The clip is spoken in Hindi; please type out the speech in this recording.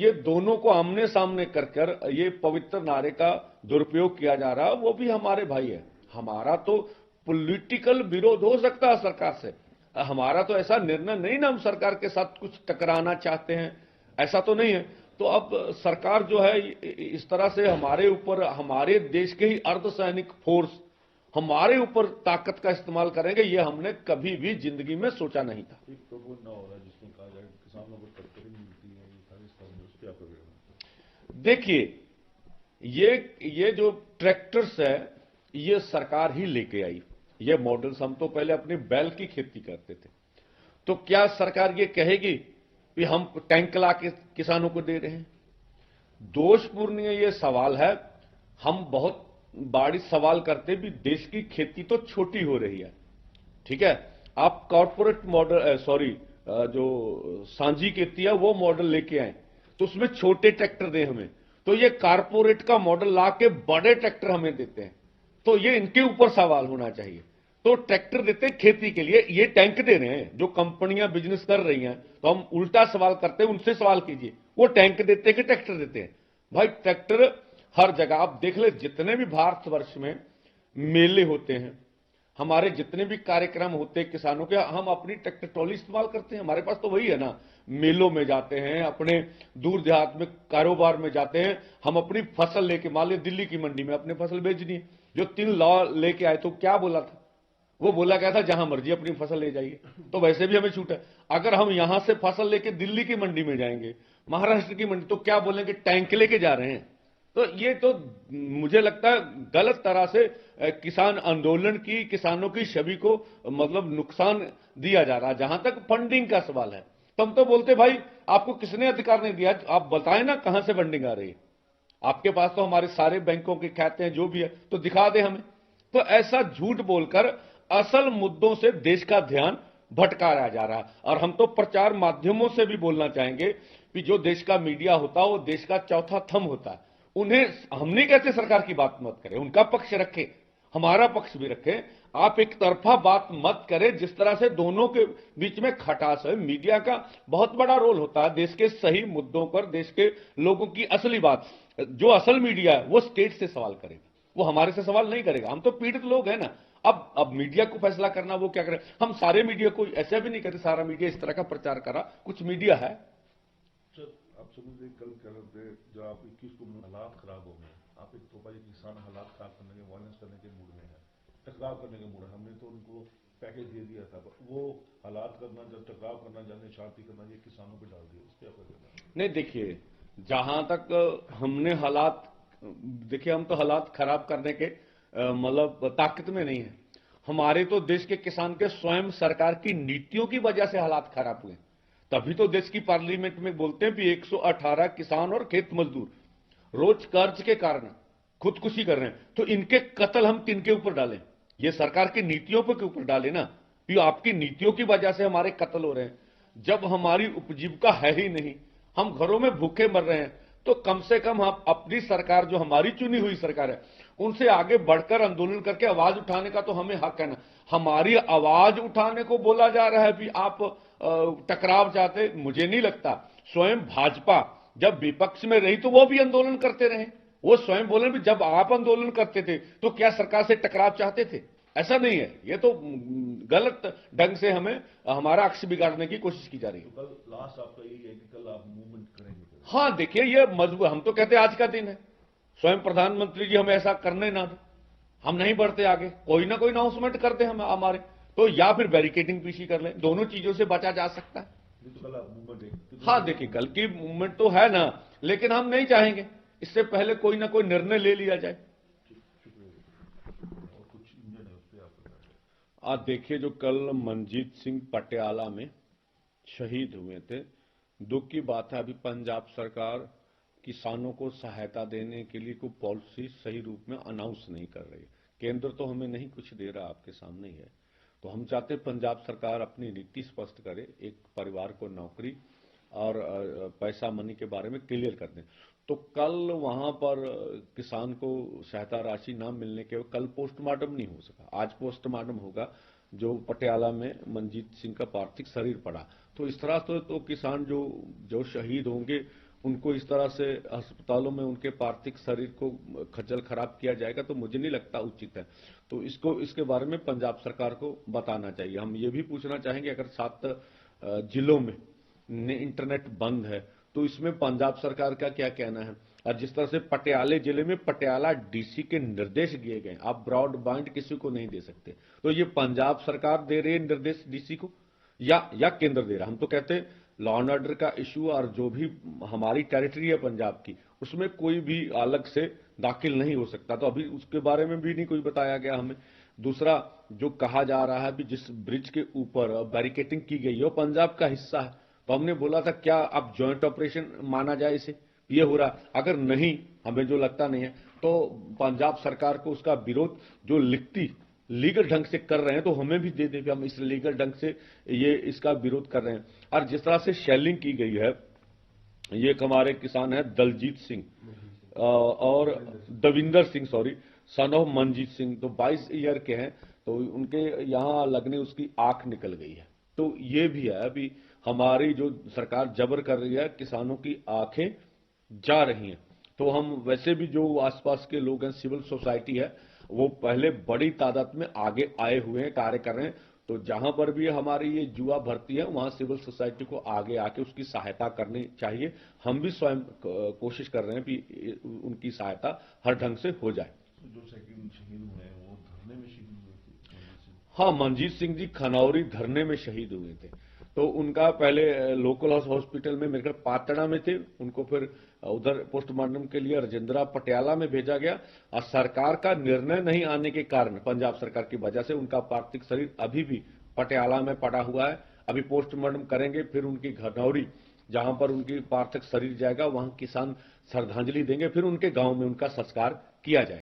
ये दोनों को आमने सामने कर ये पवित्र नारे का दुरुपयोग किया जा रहा है, वो भी हमारे भाई है। हमारा तो पॉलिटिकल विरोध हो सकता है सरकार से, हमारा तो ऐसा निर्णय नहीं ना हम सरकार के साथ कुछ टकराना चाहते हैं, ऐसा तो नहीं है। तो अब सरकार जो है इस तरह से हमारे ऊपर, हमारे देश के ही अर्धसैनिक फोर्स हमारे ऊपर ताकत का इस्तेमाल करेंगे, ये हमने कभी भी जिंदगी में सोचा नहीं था। एक प्रबोध ना हो रहा है जिसमें कहा जाए किसानों को टक्कर मिलती है, ये सारी उस पर आपका कहना? देखिए ये जो ट्रैक्टर्स है ये सरकार ही लेके आई। ये मॉडल्स हम तो पहले अपनी बैल की खेती करते थे, तो क्या सरकार ये कहेगी कि हम टैंक ला के किसानों को दे रहे हैं? दोषपूर्ण ये सवाल है। हम बहुत बड़ी सवाल करते भी, देश की खेती तो छोटी हो रही है, ठीक है। आप कॉर्पोरेट मॉडल, जो सांझी खेती है वो मॉडल लेके आए, तो उसमें छोटे ट्रैक्टर दें हमें, तो ये कारपोरेट का मॉडल ला के बड़े ट्रैक्टर हमें देते हैं, तो ये इनके ऊपर सवाल होना चाहिए। तो ट्रैक्टर देते हैं खेती के लिए, ये टैंक दे रहे हैं। जो कंपनियां बिजनेस कर रही हैं, तो हम उल्टा सवाल करते हैं, उनसे सवाल कीजिए, वो टैंक देते हैं कि ट्रैक्टर देते हैं? भाई ट्रैक्टर हर जगह आप देख ले, जितने भी भारतवर्ष में मेले होते हैं, हमारे जितने भी कार्यक्रम होते हैं किसानों के, हम अपनी ट्रैक्टर ट्रॉली इस्तेमाल करते हैं। हमारे पास तो वही है ना, मेलों में जाते हैं, अपने दूर देहात में कारोबार में जाते हैं, हम अपनी फसल लेके, मान ली दिल्ली की मंडी में अपनी फसल बेचनी है, जो 3 लॉ लेके आए तो क्या बोला था? वो बोला गया था जहां मर्जी अपनी फसल ले जाइए, तो वैसे भी हमें छूट है। अगर हम यहां से फसल लेके दिल्ली की मंडी में जाएंगे, महाराष्ट्र की मंडी, तो क्या बोलेंगे? टैंक लेके जा रहे हैं। तो ये तो मुझे लगता है गलत तरह से किसान आंदोलन की, किसानों की छवि को मतलब नुकसान दिया जा रहा है। जहां तक फंडिंग का सवाल है, तो हम तो बोलते भाई आपको किसने अधिकार नहीं दिया? आप बताएं ना कहां से फंडिंग आ रही है। आपके पास तो हमारे सारे बैंकों के खाते हैं, जो भी है, तो दिखा दे हमें। तो ऐसा झूठ बोलकर असल मुद्दों से देश का ध्यान भटकाया जा रहा है। और हम तो प्रचार माध्यमों से भी बोलना चाहेंगे कि जो देश का मीडिया होता है वो देश का चौथा थंब होता है। उन्हें हम नहीं कहते सरकार की बात मत करें, उनका पक्ष रखें, हमारा पक्ष भी रखें। आप एक तरफा बात मत करें, जिस तरह से दोनों के बीच में खटास है। मीडिया का बहुत बड़ा रोल होता है देश के सही मुद्दों पर, देश के लोगों की असली बात। जो असल मीडिया है वो स्टेट से सवाल करेगा, वो हमारे से सवाल नहीं करेगा। हम तो पीड़ित लोग हैं ना। अब मीडिया को फैसला करना, वो क्या करे? हम सारे मीडिया को ऐसा भी नहीं कहते सारा मीडिया इस तरह का प्रचार करा, कुछ मीडिया है। आप समझे कल कह रहे थे जब आप 21 को हालात खराब हो गए, आप एक तो भाई किसान हालात खराब करने के, वायलेंस करने के मूड में है, टकराव करने के मूड है। हमने तो उनको पैकेज दे दिया था, वो हालात करना, जब टकराव करना, जाने शांति करना, ये किसानों पे डाल दिया। इस पर आपका कहना? नहीं देखिए, जहां तक हमने हालात, देखिए हम तो हालात खराब करने के मतलब ताकत में नहीं है। हमारे तो देश के किसान के स्वयं सरकार की नीतियों की वजह से हालात खराब हुए। तभी तो देश की पार्लियामेंट में बोलते हैं कि 118 किसान और खेत मजदूर रोज कर्ज के कारण खुदकुशी कर रहे हैं। तो इनके कत्ल हम किनके ऊपर डालें? ये सरकार की नीतियों के ऊपर डालें ना, कि आपकी नीतियों की वजह से हमारे कत्ल हो रहे हैं। जब हमारी उपजीविका है ही नहीं, हम घरों में भूखे मर रहे हैं, तो कम से कम हम अपनी सरकार, जो हमारी चुनी हुई सरकार है, उनसे आगे बढ़कर आंदोलन करके आवाज उठाने का तो हमें हक है ना। हमारी आवाज उठाने को बोला जा रहा है कि आप टकराव चाहते, मुझे नहीं लगता। स्वयं भाजपा जब विपक्ष में रही तो वो भी आंदोलन करते रहे। वो स्वयं बोले भी जब आप आंदोलन करते थे तो क्या सरकार से टकराव चाहते थे? ऐसा नहीं है। ये तो गलत ढंग से हमें हमारा अक्स बिगाड़ने की कोशिश की जा रही है। तो कल लास्ट आपका यही है कि कल आप मूवमेंट करेंगे? हाँ देखिए, ये मजबूर, हम तो कहते हैं आज का दिन है, स्वयं प्रधानमंत्री जी हमें ऐसा करने ना दे, हम नहीं बढ़ते आगे। कोई ना कोई अनाउंसमेंट कर दे हम हमारे, तो या फिर बैरिकेडिंग पीछे कर लें, दोनों चीजों से बचा जा सकता है। तो कल आप मूवमेंट? हाँ देखिए, कल की मूवमेंट तो है ना, लेकिन हम नहीं चाहेंगे इससे पहले कोई ना कोई निर्णय ले लिया जाए। और कुछ इंजन है उस पर आपका? आज देखिए, जो कल मनजीत सिंह पटियाला में शहीद हुए थे, दुख की बात है अभी पंजाब सरकार किसानों को सहायता देने के लिए कोई पॉलिसी सही रूप में अनाउंस नहीं कर रही। केंद्र तो हमें नहीं कुछ दे रहा, आपके सामने ही है। तो हम चाहते हैं पंजाब सरकार अपनी नीति स्पष्ट करे, एक परिवार को नौकरी और पैसा मनी के बारे में क्लियर कर दें। तो कल वहां पर किसान को सहायता राशि ना मिलने के कल पोस्टमार्टम नहीं हो सका। आज पोस्टमार्टम होगा, जो पटियाला में मनजीत सिंह का पार्थिव शरीर पड़ा। तो इस तरह से तो किसान जो शहीद होंगे उनको इस तरह से अस्पतालों में उनके पार्थिव शरीर को खज्जल खराब किया जाएगा तो मुझे नहीं लगता उचित है। तो इसके बारे में पंजाब सरकार को बताना चाहिए। हम ये भी पूछना चाहेंगे, अगर 7 जिलों में इंटरनेट बंद है तो इसमें पंजाब सरकार का क्या कहना है। और जिस तरह से पटियाला जिले में पटियाला डीसी के निर्देश दिए गए, आप ब्रॉडबैंड किसी को नहीं दे सकते, तो ये पंजाब सरकार दे रही है निर्देश डीसी को या केंद्र दे रहा। हम तो कहते हैं लॉ एंड ऑर्डर का इश्यू और जो भी हमारी टेरिटरी है पंजाब की, उसमें कोई भी अलग से दाखिल नहीं हो सकता। तो अभी उसके बारे में भी नहीं कोई बताया गया हमें। दूसरा, जो कहा जा रहा है भी जिस ब्रिज के ऊपर बैरिकेटिंग की गई है वो पंजाब का हिस्सा है, तो हमने बोला था क्या अब ज्वाइंट ऑपरेशन माना जाए इसे, ये हो रहा। अगर नहीं, हमें जो लगता नहीं है, तो पंजाब सरकार को उसका विरोध जो लिखती लीगल ढंग से कर रहे हैं तो हमें भी दे दे, हम इस लीगल ढंग से ये इसका विरोध कर रहे हैं। और जिस तरह से शेलिंग की गई है, ये एक हमारे किसान है दलजीत सिंह और Davinder Singh, sorry, son of Manjeet Singh, तो 22 ईयर के हैं, तो उनके यहां लगने उसकी आंख निकल गई है। तो ये भी है, अभी हमारी जो सरकार जबर कर रही है, किसानों की आंखें जा रही हैं। तो हम वैसे भी जो आसपास के लोग हैं, सिविल सोसाइटी है, वो पहले बड़ी तादाद में आगे आए हुए हैं, कार्य कर रहे हैं। तो जहां पर भी हमारी ये जुआ भर्ती है वहां सिविल सोसाइटी को आगे आके उसकी सहायता करनी चाहिए। हम भी स्वयं कोशिश कर रहे हैं कि उनकी सहायता हर ढंग से हो जाए। जो सेकंड शहीद हुए हैं वो धरने में शहीद हुए थे। हाँ, मनजीत सिंह जी खनौरी धरने में शहीद हुए थे। तो उनका पहले लोकल हॉस्पिटल में, मेरे ख्याल पातड़ा में थे, उनको फिर उधर पोस्टमार्टम के लिए राजेंद्रा पटियाला में भेजा गया। और सरकार का निर्णय नहीं आने के कारण, पंजाब सरकार की वजह से, उनका पार्थिव शरीर अभी भी पटियाला में पड़ा हुआ है। अभी पोस्टमार्टम करेंगे, फिर उनकी खनौरी जहां पर उनकी पार्थिव शरीर जाएगा वहां किसान श्रद्धांजलि देंगे, फिर उनके गांव में उनका संस्कार किया जाएगा।